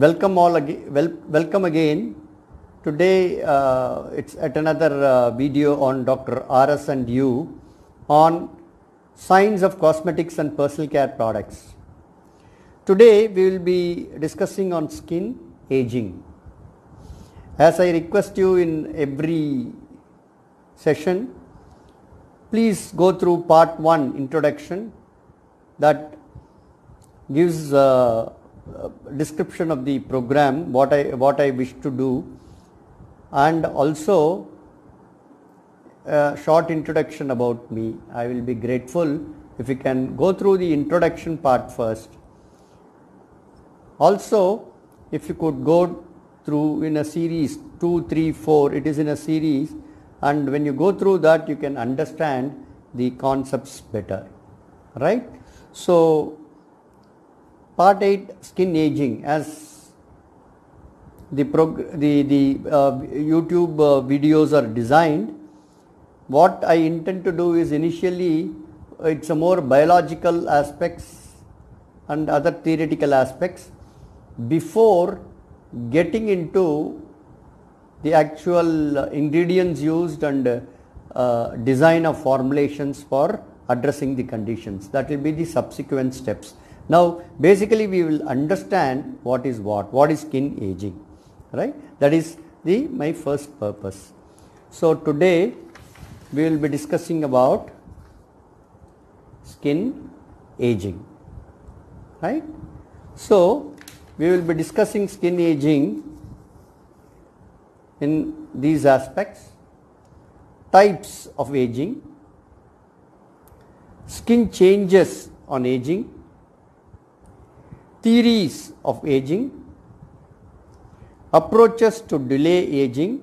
Welcome all again. Welcome again. Today it's at another video on Dr. RS and you on signs of cosmetics and personal care products. Today we will be discussing on skin aging. As I request you in every session, please go through part 1 introduction that gives description of the program, what I wish to do, and also a short introduction about me. I will be grateful if you can go through the introduction part first. Also, if you could go through in a series 2, 3, 4, it is in a series, and when you go through that you can understand the concepts better, right? So part 8, skin aging, as the YouTube videos are designed, what I intend to do is initially it's a more biological aspects and other theoretical aspects before getting into the actual ingredients used and design of formulations for addressing the conditions. That will be the subsequent steps. Now basically we will understand what is skin aging, right? That is my first purpose. So today we will be discussing about skin aging, right? So we will be discussing skin aging in these aspects: types of aging, skin changes on aging, theories of aging, approaches to delay aging,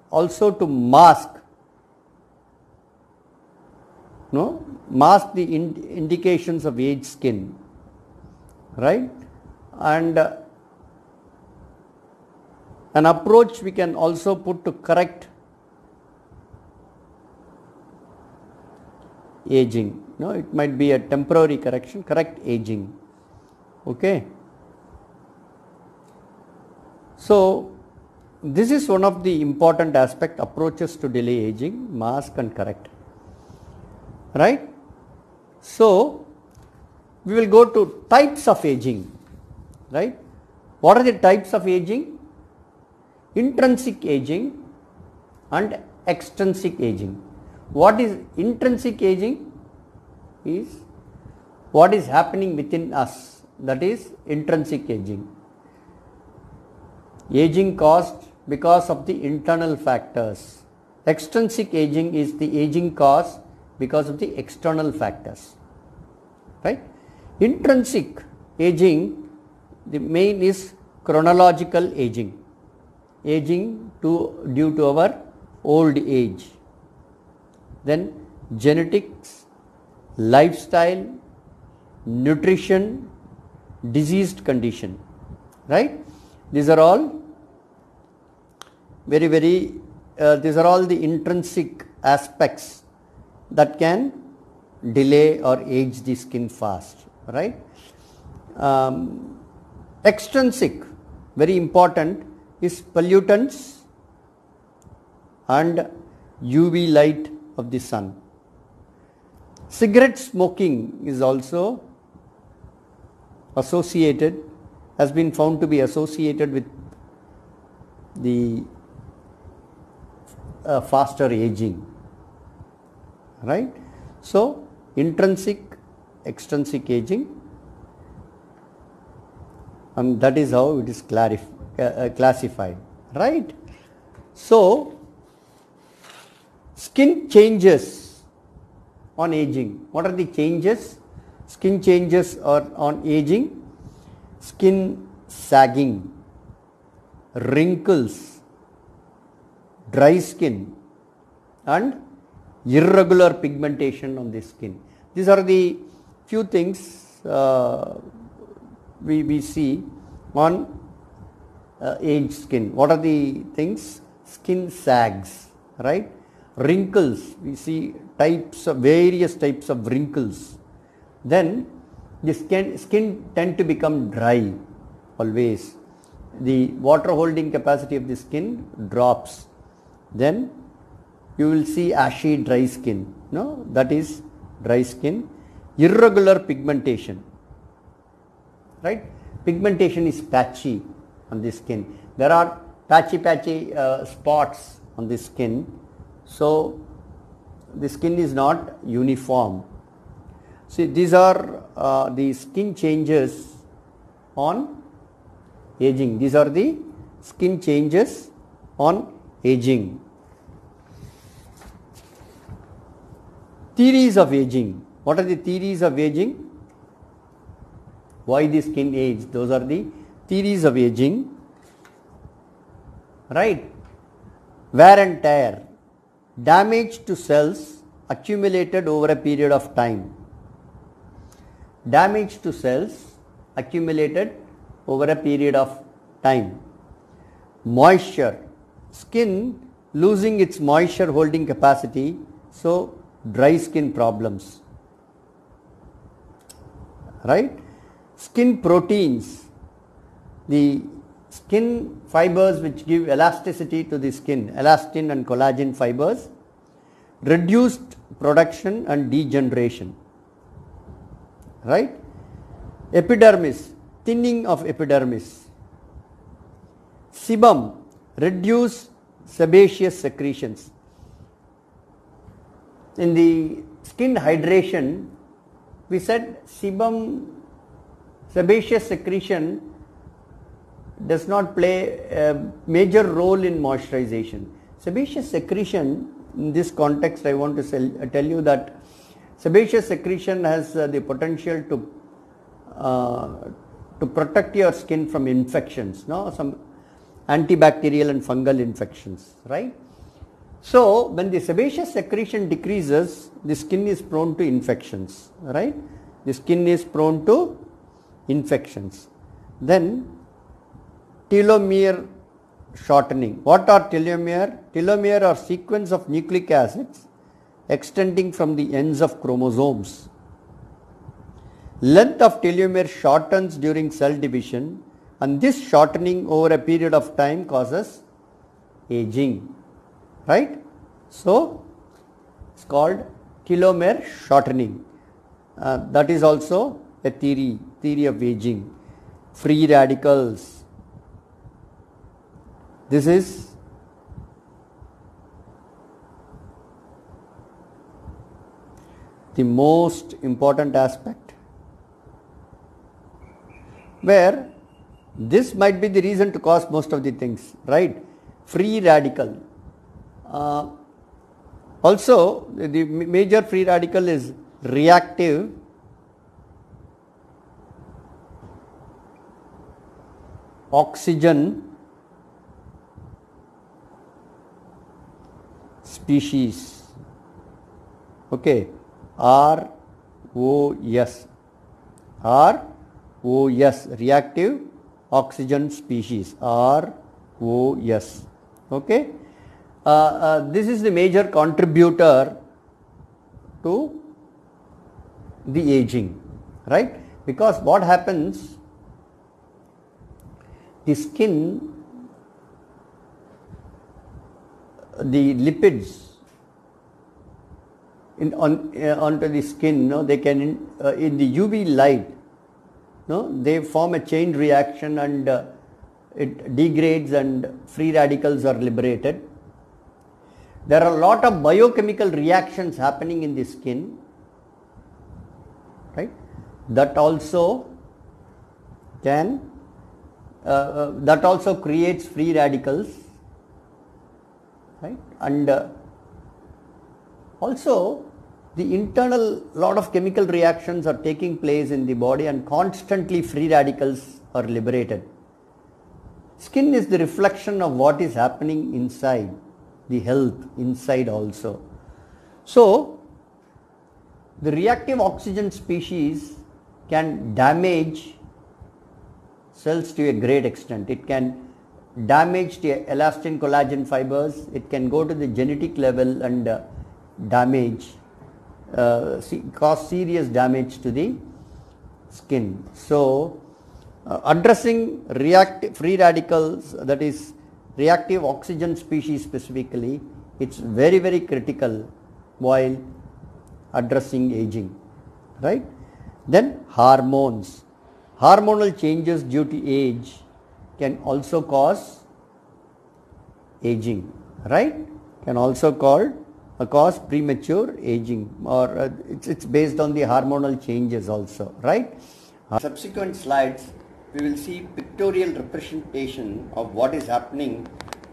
also to mask the indications of aged skin, right? And an approach we can also put to correct aging. It might be a temporary correction, correct aging. Okay. So this is one of the important aspect, approaches to delay aging, mask and correct, right? So we will go to types of aging, right? What are the types of aging? Intrinsic aging and extrinsic aging. What is intrinsic aging? Is what is happening within us. That is intrinsic aging. Aging caused because of the internal factors. Extrinsic aging is the aging caused because of the external factors, right? Intrinsic aging, the main is chronological aging, due to our old age. Then genetics, lifestyle, nutrition, diseased condition, right? These are all these are all the intrinsic aspects that can delay or age the skin fast, right? Extrinsic, very important, is pollutants and UV light of the sun. Cigarette smoking is also associated, has been found to be associated with the faster aging, right? So intrinsic, extrinsic aging, and that is how it is classified, right? So skin changes on aging. What are the changes? Skin changes on aging: skin sagging, wrinkles, dry skin, and irregular pigmentation on the skin. These are the few things we see on aged skin. What are the things? Skin sags, right? Wrinkles, we see various types of wrinkles. Then the skin tend to become dry always. The water holding capacity of the skin drops. Then you will see ashy dry skin. No, that is dry skin. Irregular pigmentation. Right? Pigmentation is patchy on the skin. There are patchy spots on the skin. So the skin is not uniform. See, these are the skin changes on aging. These are the skin changes on aging. Theories of aging. What are the theories of aging? Why the skin age? Those are the theories of aging. Right? Wear and tear. Damage to cells accumulated over a period of time. Damage to cells accumulated over a period of time. Moisture. Skin losing its moisture holding capacity, so dry skin problems. Right? Skin proteins. The skin fibers which give elasticity to the skin, elastin and collagen fibers, reduced production and degeneration. Right? Epidermis, thinning of epidermis. Sebum, reduce sebaceous secretions. In the skin hydration, we said sebum, sebaceous secretion does not play a major role in moisturization. Sebaceous secretion, in this context I want to tell you that sebaceous secretion has the potential to protect your skin from infections, no? Some antibacterial and fungal infections, right? So when the sebaceous secretion decreases, the skin is prone to infections, right? The skin is prone to infections. Then telomere shortening. What are telomere? Telomere are sequence of nucleic acids extending from the ends of chromosomes. Length of telomere shortens during cell division, and this shortening over a period of time causes aging. Right? So it's called telomere shortening. That is also a theory of aging. Free radicals. This is the most important aspect, where this might be the reason to cause most of the things, right? Free radical. Also, the major free radical is reactive oxygen species. Okay, ROS, reactive oxygen species, ROS. Okay, this is the major contributor to the aging, right? Because what happens, the skin, the lipids onto the skin, no, they can in the UV light, no, they form a chain reaction and it degrades and free radicals are liberated. There are a lot of biochemical reactions happening in the skin, right? That also can that also creates free radicals, right? And also the internal lot of chemical reactions are taking place in the body, and constantly free radicals are liberated. Skin is the reflection of what is happening inside, the health inside also. So the reactive oxygen species can damage cells to a great extent. It can damage the elastin collagen fibers. It can go to the genetic level and damage, cause serious damage to the skin. So Addressing reactive free radicals, that is reactive oxygen species specifically, it's very, very critical while addressing aging, right? Then hormones. Hormonal changes due to age can also cause aging, right? Can also cause premature aging, or it's based on the hormonal changes also, right? Subsequent slides we will see pictorial representation of what is happening,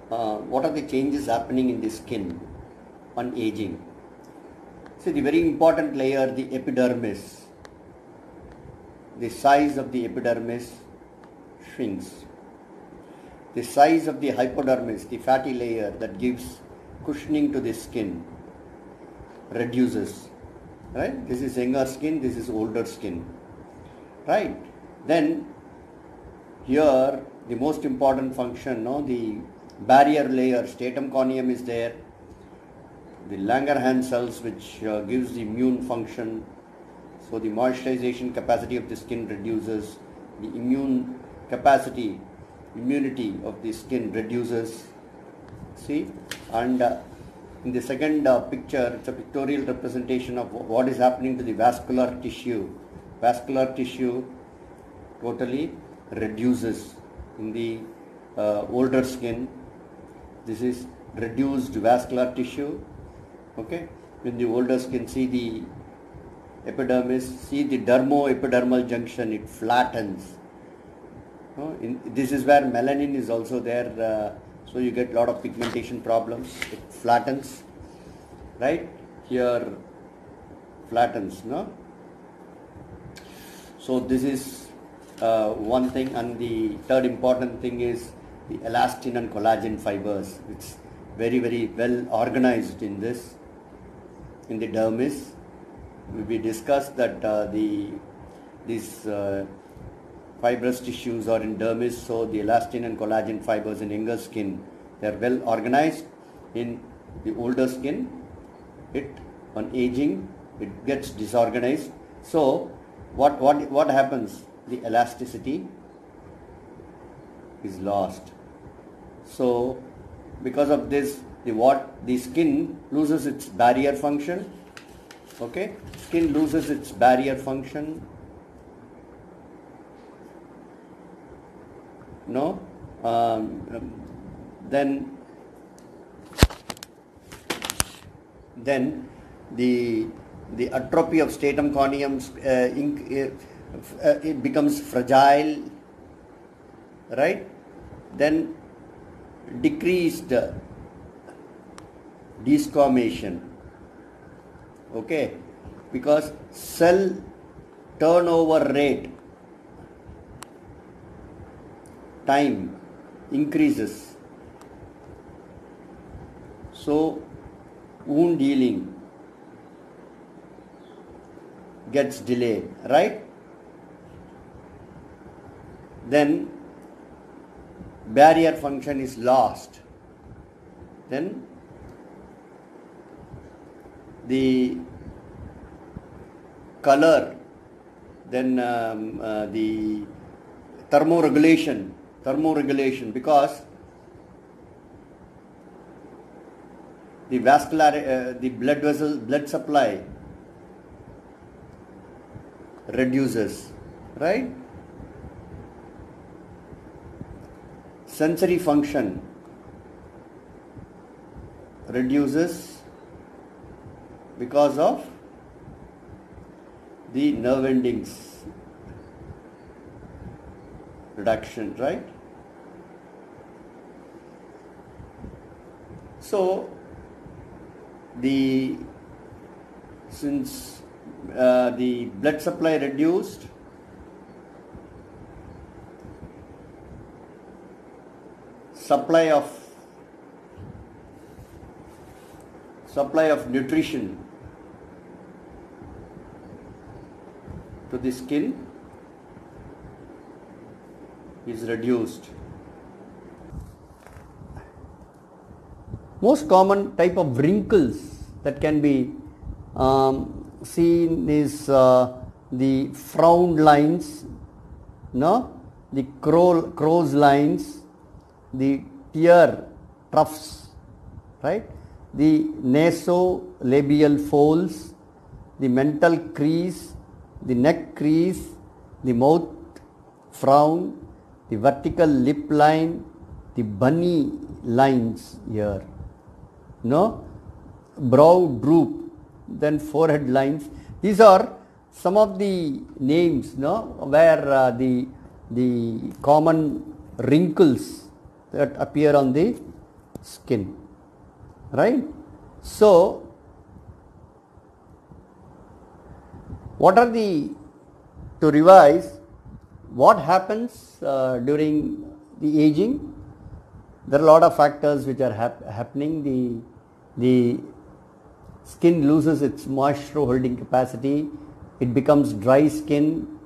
what are the changes happening in the skin on aging. See, the very important layer, the epidermis, the size of the epidermis shrinks. The size of the hypodermis, the fatty layer that gives cushioning to the skin, reduces, right? This is younger skin, this is older skin, right? Then here the most important function, the barrier layer, stratum corneum is there, the Langerhans cells which gives the immune function, so the moisturization capacity of the skin reduces, the immunity of the skin reduces, see, and in the second picture it's a pictorial representation of what is happening to the vascular tissue. Vascular tissue totally reduces in the older skin. This is reduced vascular tissue, okay. In the older skin, see the epidermis, see the dermo-epidermal junction, it flattens. This is where melanin is also there, so you get a lot of pigmentation problems. It flattens, right? Here flattens, no? So this is one thing, and the third important thing is the elastin and collagen fibers. It's very, very well organized in this, in the dermis. We discussed that these fibrous tissues are in dermis, so the elastin and collagen fibers in younger skin, they are well organized. In the older skin, on aging, it gets disorganized. So what happens? The elasticity is lost. So because of this, the skin loses its barrier function. Okay, skin loses its barrier function. No, then the atrophy of stratum corneum, it becomes fragile, right? Then decreased desquamation, okay, because cell turnover rate time increases, so wound healing gets delayed, right? Then barrier function is lost. Then the color, then the thermoregulation, because the the blood supply reduces, right? Sensory function reduces because of the nerve endings reduction, right? So since the blood supply reduced, supply of nutrition to the skin is reduced. Most common type of wrinkles that can be seen is the frown lines, no? the crow's lines, the tear troughs, right? The nasolabial folds, the mental crease, the neck crease, the mouth frown, the vertical lip line, the bunny lines here, no, brow droop, then forehead lines. These are some of the names, no, where the common wrinkles that appear on the skin, right? So, what are the, to revise, what happens during the aging? There are a lot of factors which are happening. The skin loses its moisture holding capacity, it becomes dry skin,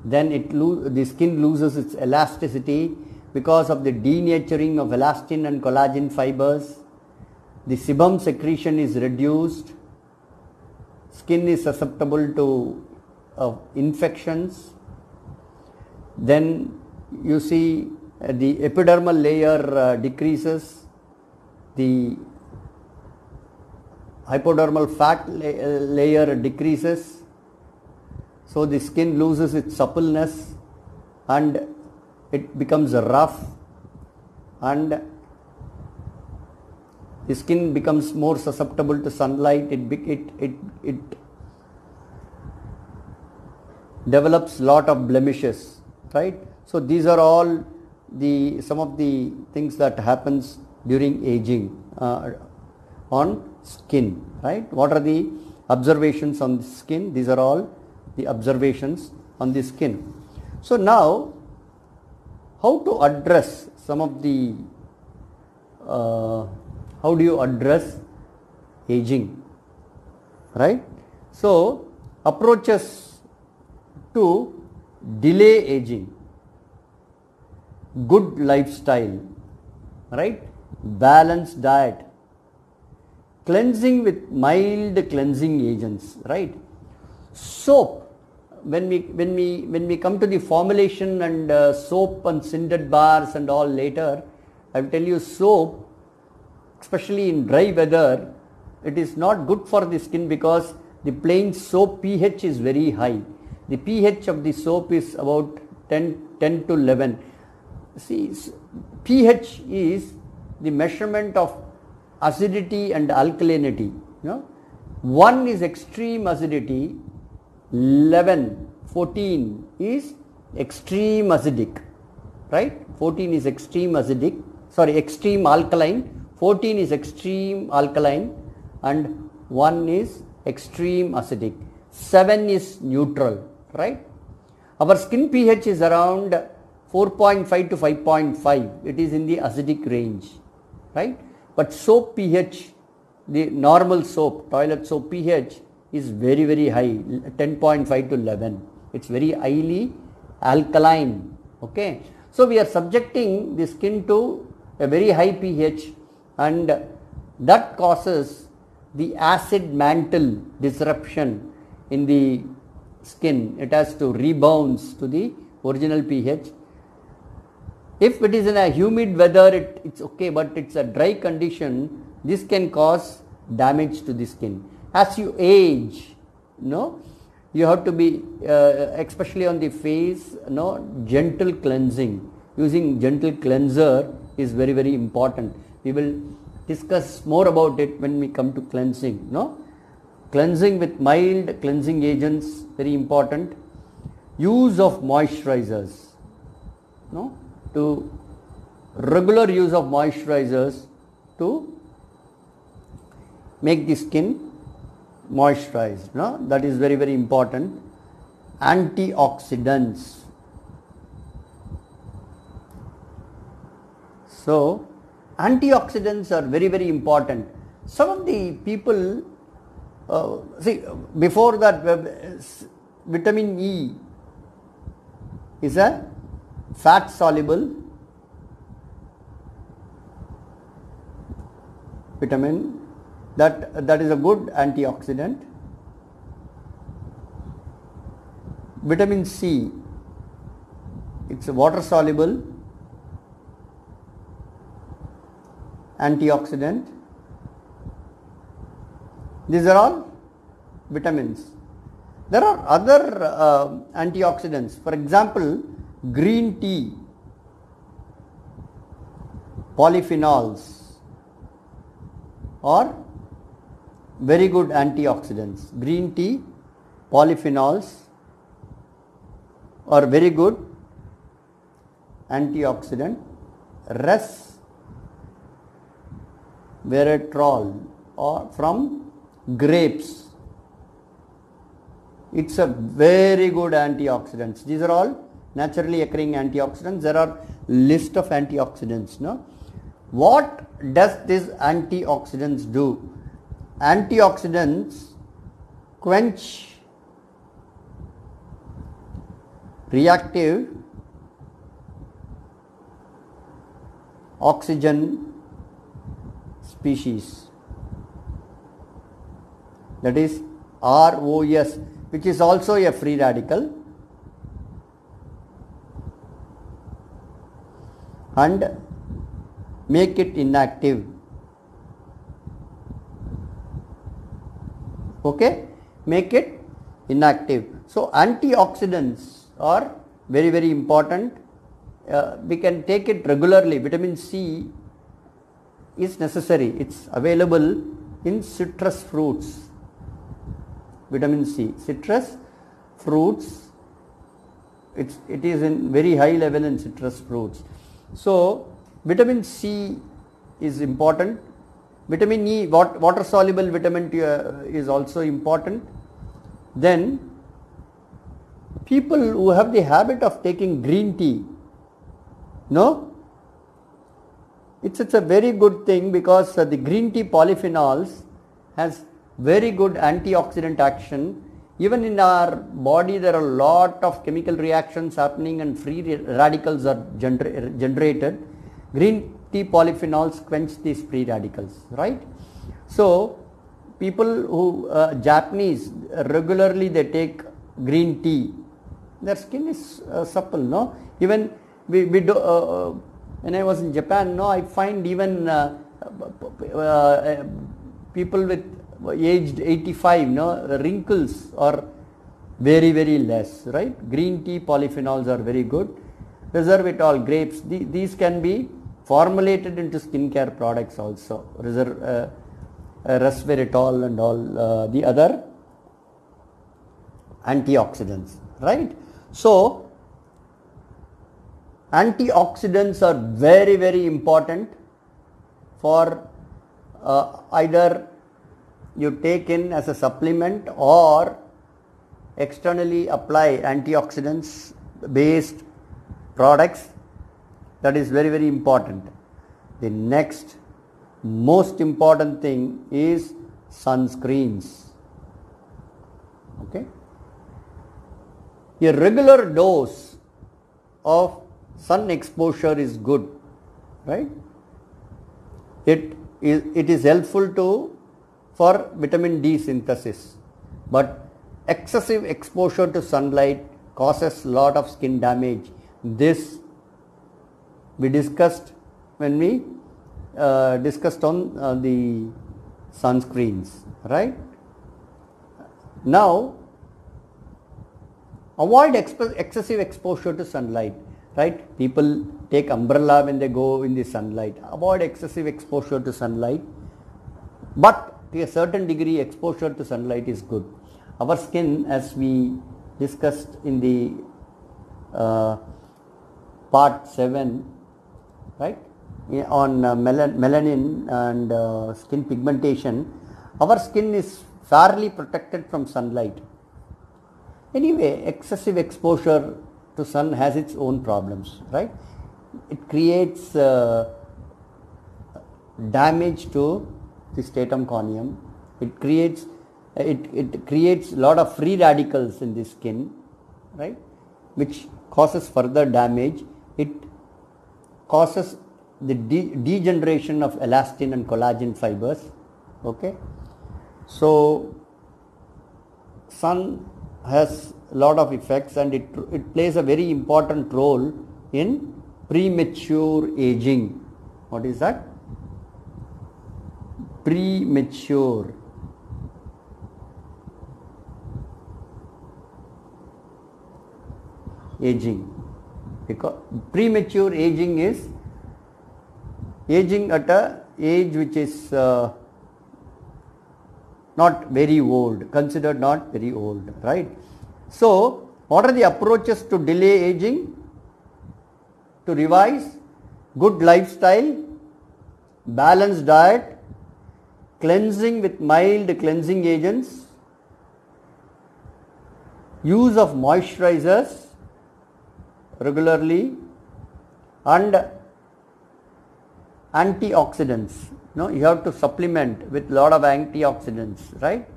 then the skin loses its elasticity because of the denaturing of elastin and collagen fibers. The sebum secretion is reduced, skin is susceptible to infections. Then you see the epidermal layer decreases, the hypodermal fat layer decreases, so the skin loses its suppleness and it becomes rough, and the skin becomes more susceptible to sunlight. It develops lot of blemishes, right? So these are all some of the things that happens during aging on skin, right? What are the observations on the skin? These are all the observations on the skin. So now, how to address some of the how do you address aging, right? So approaches to delay aging: good lifestyle, right? Balanced diet, cleansing with mild cleansing agents, right? Soap. When we come to the formulation and soap and scented bars and all later, I will tell you, soap, especially in dry weather, it is not good for the skin because the plain soap pH is very high. The pH of the soap is about 10 to 11. See, pH is the measurement of acidity and alkalinity. You know? 1 is extreme acidity, 11, 14 is extreme acidic, right? 14 is extreme alkaline, 14 is extreme alkaline, and 1 is extreme acidic. 7 is neutral, right? Our skin pH is around 4.5 to 5.5. It is in the acidic range, right? But soap pH, the normal soap, toilet soap pH is very, very high, 10.5 to 11. It's very highly alkaline, okay? So we are subjecting the skin to a very high pH, and that causes the acid mantle disruption in the skin. It has to rebounce to the original pH. If it is in a humid weather, it's okay, but it's a dry condition, this can cause damage to the skin. As you age, you have to be, especially on the face, gentle cleansing. Using gentle cleanser is very, very important. We will discuss more about it when we come to cleansing. Cleansing with mild cleansing agents, very important. Use of moisturizers, to regular use of moisturizers to make the skin moisturized. That is very, very important. Antioxidants. So antioxidants are very, very important. Some of the people, before that, vitamin E is a fat soluble vitamin that is a good antioxidant. Vitamin C, It's a water soluble antioxidant. These are all vitamins. There are other antioxidants. For example, green tea, polyphenols are very good antioxidants. Green tea, polyphenols are very good antioxidant. Resveratrol or from grapes, it's a very good antioxidants. These are all naturally occurring antioxidants. There are list of antioxidants. No, what does these antioxidants do? Antioxidants quench reactive oxygen species, that is ROS, which is also a free radical, and make it inactive. Okay, make it inactive. So antioxidants are very, very important. We can take it regularly. Vitamin C is necessary. It's available in citrus fruits. Vitamin C, citrus fruits, it is in very high level in citrus fruits. So vitamin C is important. Vitamin E, water soluble vitamin is also important. Then people who have the habit of taking green tea, no, it's a very good thing, because the green tea polyphenols has very good antioxidant action. Even in our body there are a lot of chemical reactions happening and free radicals are generated. Green tea polyphenols quench these free radicals, right? So people who Japanese regularly they take green tea, their skin is supple, no? Even we do, when I was in Japan, no, I find even people with aged 85, no, wrinkles are very, very less, right? Green tea polyphenols are very good. Resveratrol, grapes, these can be formulated into skincare products also. Resveratrol and all the other antioxidants, right? So antioxidants are very, very important for either you take in as a supplement or externally apply antioxidants based products. That is very, very important. The next most important thing is sunscreens. Okay, a regular dose of sun exposure is good, right? It is helpful for vitamin D synthesis, but excessive exposure to sunlight causes lot of skin damage. This we discussed when we discussed on the sunscreens, right? Now avoid excessive exposure to sunlight, right? People take umbrella when they go in the sunlight. Avoid excessive exposure to sunlight, but to a certain degree exposure to sunlight is good. Our skin, as we discussed in the part 7, right, on melanin and skin pigmentation, our skin is fairly protected from sunlight. Anyway, excessive exposure to sun has its own problems, right? It creates damage to the stratum corneum. It creates a lot of free radicals in the skin, right, which causes further damage. It causes the degeneration of elastin and collagen fibers. Okay, so sun has a lot of effects, and it plays a very important role in premature aging. What is that? Premature aging. Because premature aging is aging at a age which is not very old, considered not very old, right? So, what are the approaches to delay aging? To revise: good lifestyle, balanced diet, cleansing with mild cleansing agents, use of moisturizers regularly, and antioxidants. You have to supplement with lot of antioxidants, right?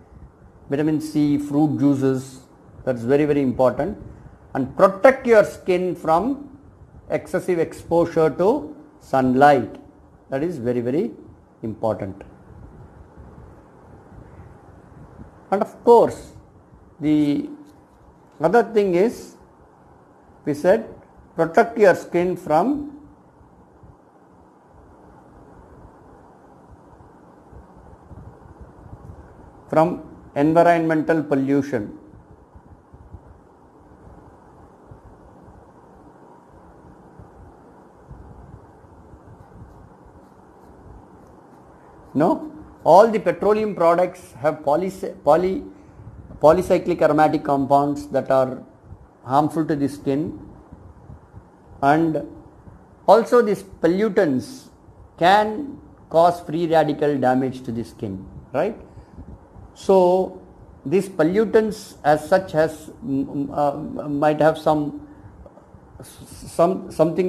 Vitamin C, fruit juices, that's very, very important. And protect your skin from excessive exposure to sunlight. That is very, very important. And of course, the other thing is, we said, protect your skin from environmental pollution. No, all the petroleum products have polycyclic aromatic compounds that are harmful to the skin, and also these pollutants can cause free radical damage to the skin, right? So these pollutants as such might have something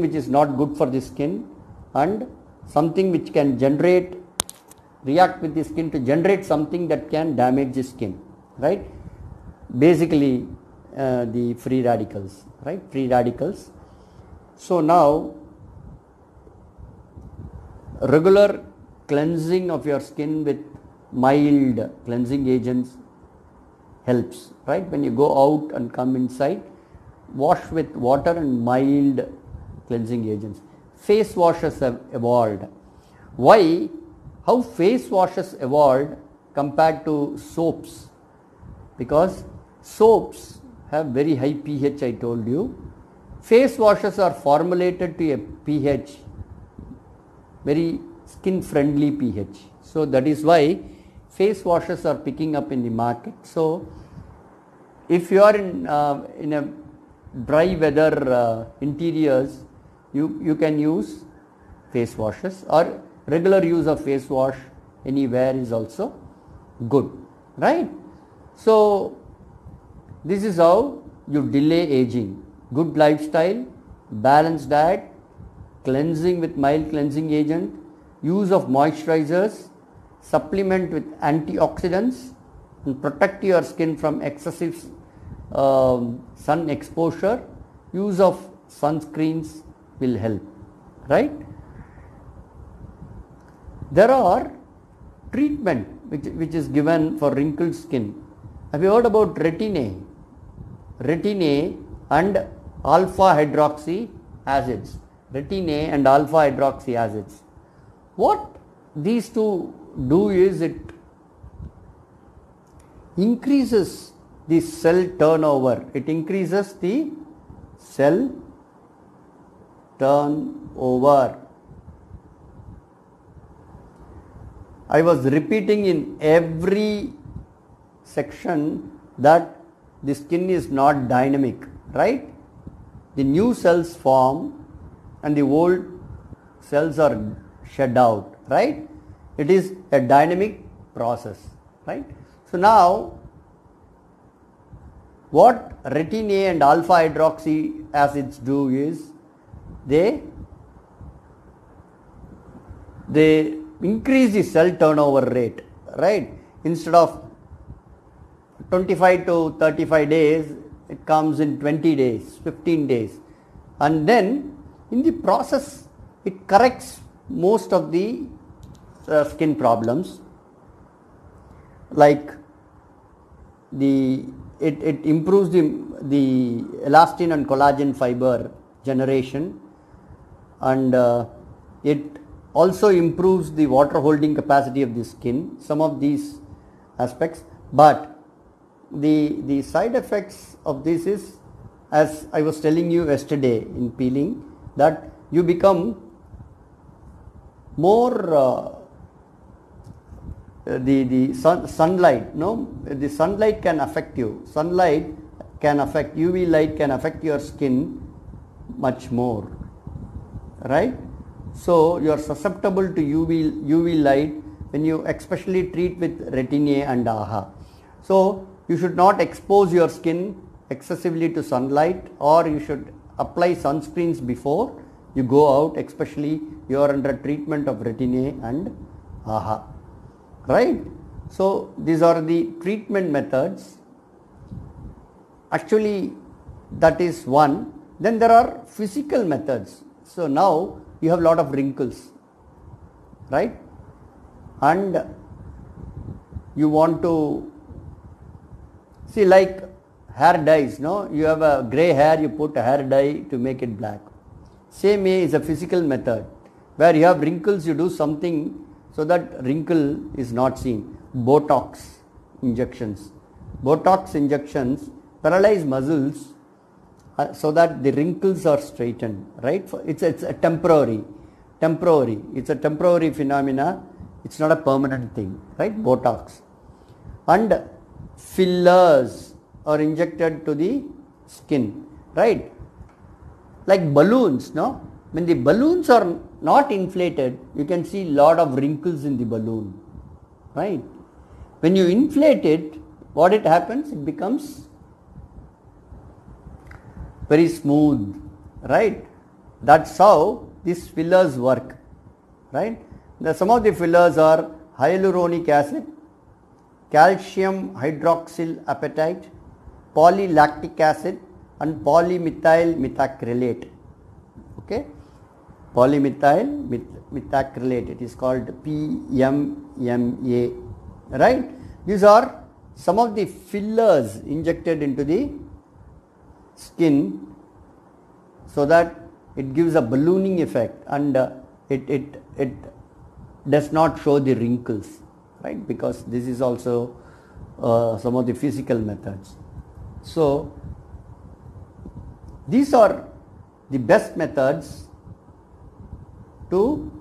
which is not good for the skin, and something which can react with the skin to generate something that can damage the skin, right? Basically the free radicals, right? Free radicals. So now regular cleansing of your skin with mild cleansing agents helps, right? When you go out and come inside, wash with water and mild cleansing agents. Face washes have evolved. Why? How face washes evolved compared to soaps? Because soaps have very high pH, I told you. Face washes are formulated to a pH, very skin friendly pH. So that is why face washes are picking up in the market. So if you are in a dry weather interiors, you can use face washes, or regular use of face wash anywhere is also good, right? So this is how you delay aging: good lifestyle, balanced diet, cleansing with mild cleansing agent, use of moisturizers, supplement with antioxidants, and protect your skin from excessive sun exposure. Use of sunscreens will help, right? There are treatment which is given for wrinkled skin. Have you heard about Retin-A? Retin-A and alpha hydroxy acids. Retin-A and alpha hydroxy acids. What these two do is it increases the cell turnover. It increases the cell turnover. I was repeating in every section that the skin is not dynamic, right? The new cells form and the old cells are shed out, right? It is a dynamic process, right? So now what Retin-A and alpha hydroxy acids do is they increase the cell turnover rate, right? Instead of 25 to 35 days, it comes in 20 days, 15 days. And then in the process, it corrects most of the skin problems, like the it improves the elastin and collagen fiber generation, and it also improves the water holding capacity of the skin, some of these aspects. But the side effects of this is, as I was telling you yesterday in peeling, that you become more the sunlight, the sunlight can affect you. Sunlight can affect, UV light can affect your skin much more, right? So you are susceptible to UV light when you especially treat with Retin-A and AHA. So you should not expose your skin excessively to sunlight, or you should apply sunscreens before you go out, especially you are under treatment of Retin-A and AHA, right? So these are the treatment methods. Actually, that is one. Then there are physical methods. So now you have a lot of wrinkles, right? And you want to see, like hair dyes, no? You have a grey hair, you put a hair dye to make it black. Same way is a physical method. Where you have wrinkles, you do something so that wrinkle is not seen. Botox injections. Botox injections paralyze muscles so that the wrinkles are straightened, right? It's a temporary. It's a temporary phenomena. It's not a permanent thing, right? Botox. And fillers are injected to the skin, right? Like balloons, no? When the balloons are not inflated, you can see lot of wrinkles in the balloon, right? When you inflate it, what it happens? It becomes very smooth, right? That's how these fillers work, right? Some of the fillers are hyaluronic acid, calcium hydroxyl apatite, polylactic acid, and polymethyl methacrylate. Okay, polymethyl methacrylate, it is called PMMA, right? These are some of the fillers injected into the skin so that it gives a ballooning effect, and it does not show the wrinkles, right? Because this is also some of the physical methods. So these are the best methods to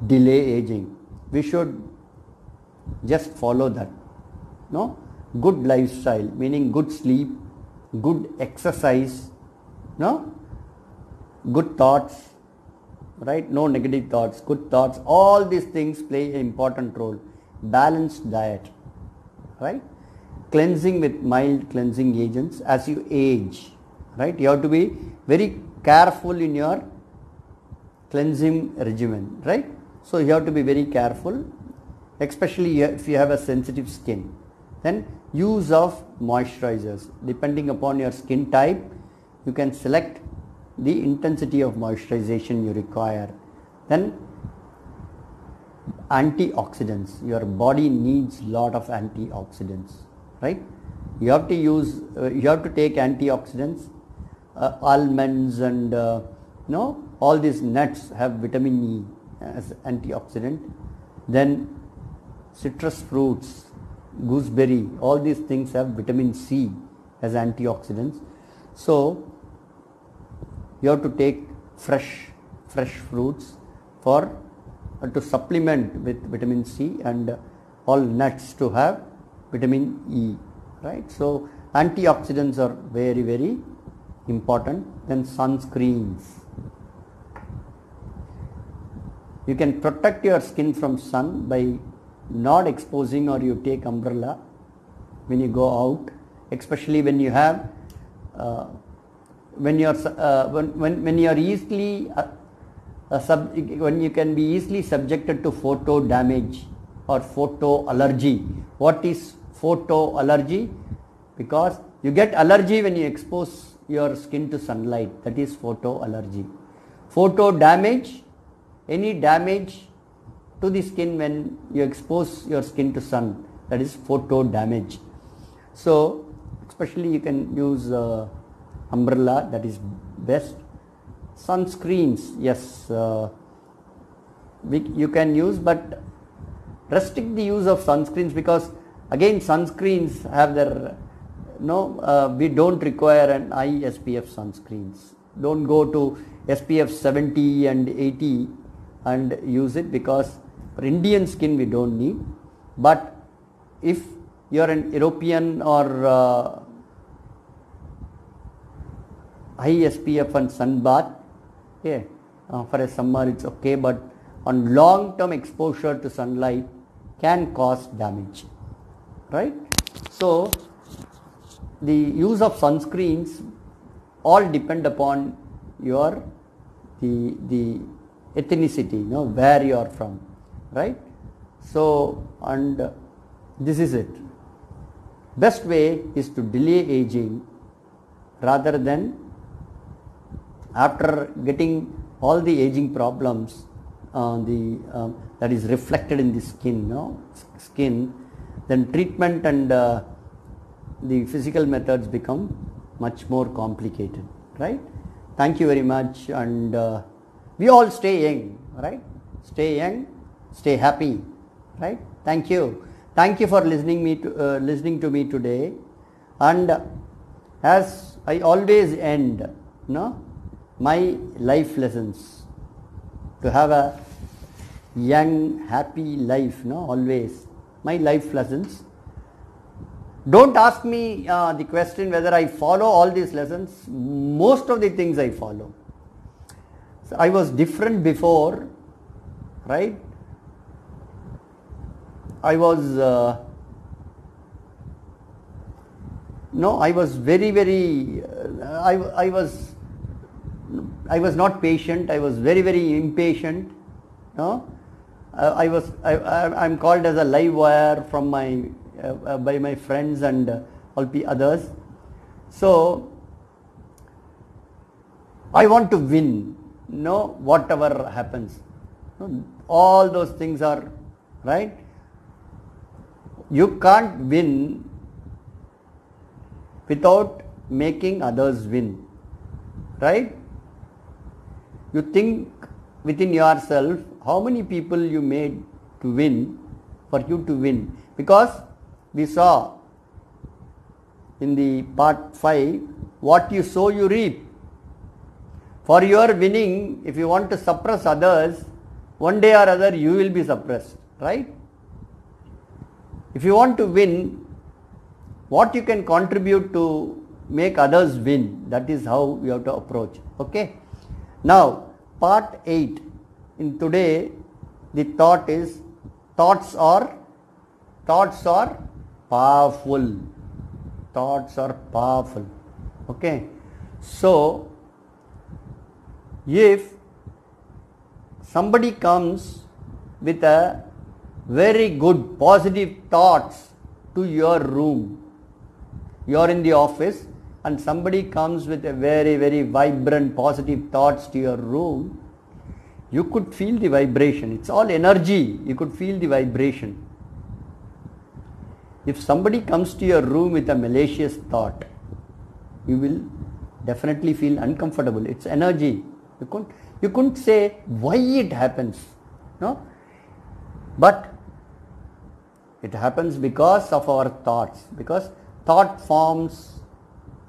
delay aging. We should just follow that, no? Good lifestyle, meaning good sleep, good exercise, no? Good thoughts, right? No negative thoughts, good thoughts. All these things play an important role. Balanced diet, right? Cleansing with mild cleansing agents as you age, right? You have to be very careful in your cleansing regimen, right? So you have to be very careful, especially if you have a sensitive skin. Then use of moisturizers. Depending upon your skin type, you can select the intensity of moisturization you require. Then antioxidants. Your body needs lot of antioxidants, right? You have to use, you have to take antioxidants. Almonds and all these nuts have vitamin E as antioxidant. Then citrus fruits, gooseberry, all these things have vitamin C as antioxidants. So you have to take fresh fruits for to supplement with vitamin C, and all nuts to have vitamin E, right? So antioxidants are very, very important. Then sunscreens. You can protect your skin from sun by not exposing, or you take umbrella when you go out, especially when you have when you are easily when you can be easily subjected to photo damage or photo allergy. What is photo allergy? Because you get allergy when you expose your skin to sunlight, that is photo allergy. Photo damage, any damage to the skin when you expose your skin to sun, that is photo damage. So especially you can use umbrella, that is best. Sunscreens, yes, you can use, but restrict the use of sunscreens, because again sunscreens have their we don't require an high SPF sunscreens. Don't go to SPF 70 and 80 and use it, because for Indian skin we don't need. But if you are an European or high SPF and sun bath, for a summer it's okay, but on long term exposure to sunlight can cause damage, right? So the use of sunscreens all depend upon your the ethnicity, where you are from, right? So, and this is it. Best way is to delay aging rather than after getting all the aging problems that is reflected in the skin, then treatment and the physical methods become much more complicated, right? Thank you very much, and we all stay young, right? Stay young, stay happy, right? Thank you for listening to me today. And as I always end, my life lessons, to have a young happy life, always my life lessons. Don't ask me the question whether I follow all these lessons. Most of the things I follow. So I was different before, right? I was I was very I was not patient. I was very impatient. I'm called as a live wire from by my friends and all others. So I want to win, whatever happens. All those things are right. You can't win without making others win, right? You think within yourself how many people you made to win, for you to win, because we saw in the part 5, what you sow you reap. For your winning, if you want to suppress others, one day or other you will be suppressed, right? If you want to win, what you can contribute to make others win, that is how you have to approach. Okay. Now part 8 in today, the thought is, thoughts are powerful. Thoughts are powerful. Okay. So if somebody comes with a very good positive thoughts to your room, you are in the office and somebody comes with a very vibrant positive thoughts to your room, you could feel the vibration. It's all energy. You could feel the vibration. If somebody comes to your room with a malicious thought, you will definitely feel uncomfortable. It's energy. You couldn't say why it happens, but it happens because of our thoughts, because thought forms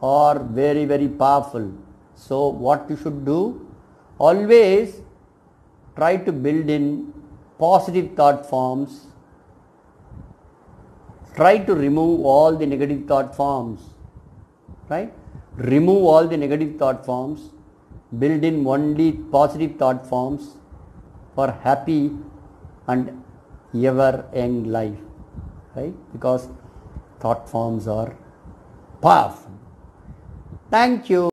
are very powerful. So what you should do, always try to build in positive thought forms. Try to remove all the negative thought forms, right? Remove all the negative thought forms, build in only positive thought forms for happy and ever young life, right? Because thought forms are powerful. Thank you.